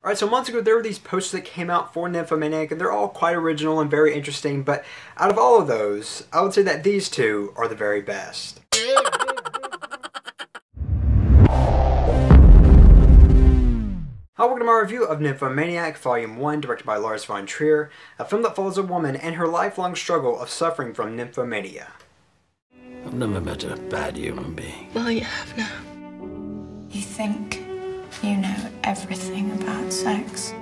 Alright, so months ago there were these posters that came out for Nymphomaniac, and they're all quite original and very interesting, but out of all of those, I would say that these two are the very best. Hi, welcome to my review of Nymphomaniac, Volume 1, directed by Lars von Trier, a film that follows a woman and her lifelong struggle of suffering from nymphomania. I've never met a bad human being. Well, you have now. You think you know everything about sex? I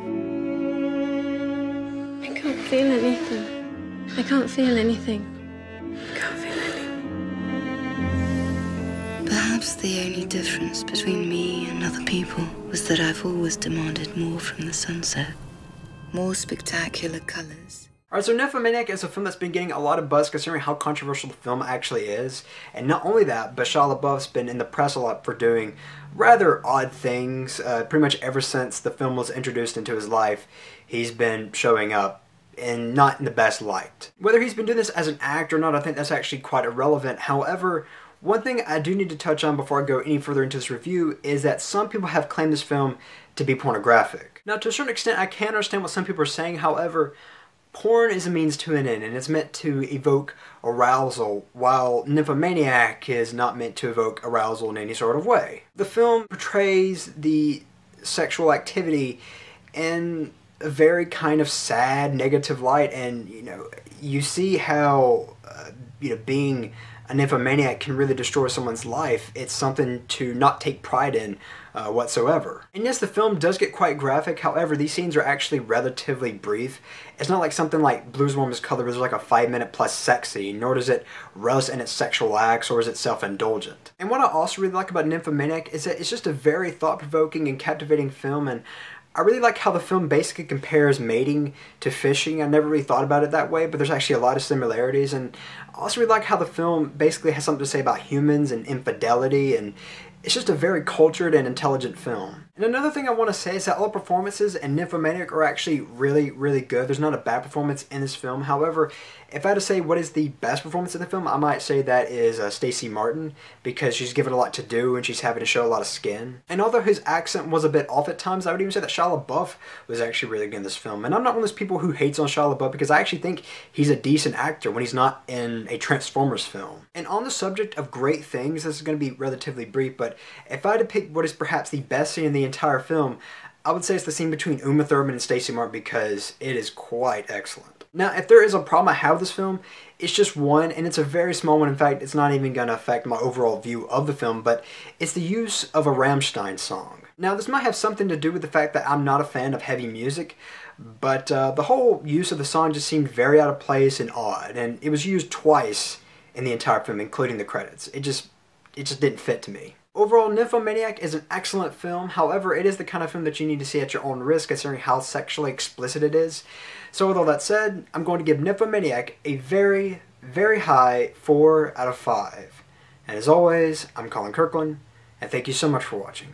can't feel anything. I can't feel anything. I can't feel anything. Perhaps the only difference between me and other people was that I've always demanded more from the sunset. More spectacular colors. Alright, so Nymphomaniac is a film that's been getting a lot of buzz considering how controversial the film actually is. And not only that, but Shia LeBeouf's been in the press a lot for doing rather odd things. Pretty much ever since the film was introduced into his life, he's been showing up and not in the best light. Whether he's been doing this as an actor or not, I think that's actually quite irrelevant. However, one thing I do need to touch on before I go any further into this review is that some people have claimed this film to be pornographic. Now, to a certain extent, I can understand what some people are saying. However, porn is a means to an end, and it's meant to evoke arousal, while Nymphomaniac is not meant to evoke arousal in any sort of way. The film portrays the sexual activity in a very kind of sad, negative light, and you see how being a nymphomaniac can really destroy someone's life. It's something to not take pride in whatsoever. And yes, the film does get quite graphic. However, these scenes are actually relatively brief. It's not like something like Blues Warm Color where there's like a 5-minute plus sex scene, nor does it relish in its sexual acts or is it self-indulgent. And what I also really like about Nymphomaniac is that it's just a very thought-provoking and captivating film, and I really like how the film basically compares mating to fishing. I never really thought about it that way, but there's actually a lot of similarities. And I also really like how the film basically has something to say about humans and infidelity, and it's just a very cultured and intelligent film. And another thing I want to say is that all the performances in Nymphomaniac are actually really, really good. There's not a bad performance in this film. However, if I had to say what is the best performance in the film, I might say that is Stacy Martin, because she's given a lot to do and she's having to show a lot of skin. And although his accent was a bit off at times, I would even say that Shia LeBeouf was actually really good in this film. And I'm not one of those people who hates on Shia LeBeouf, because I actually think he's a decent actor when he's not in a Transformers film. And on the subject of great things, this is going to be relatively brief, but if I had to pick what is perhaps the best scene in the entire film, I would say it's the scene between Uma Thurman and Stacy Martin, because it is quite excellent. Now, if there is a problem I have with this film, it's just one, and it's a very small one. In fact, it's not even going to affect my overall view of the film, but it's the use of a Rammstein song. Now, this might have something to do with the fact that I'm not a fan of heavy music, but the whole use of the song just seemed very out of place and odd, and it was used twice in the entire film, including the credits. It just didn't fit to me. Overall, Nymphomaniac is an excellent film. However, it is the kind of film that you need to see at your own risk, considering how sexually explicit it is. So with all that said, I'm going to give Nymphomaniac a very, very high 4 out of 5. And as always, I'm Colyn Kirkland, and thank you so much for watching.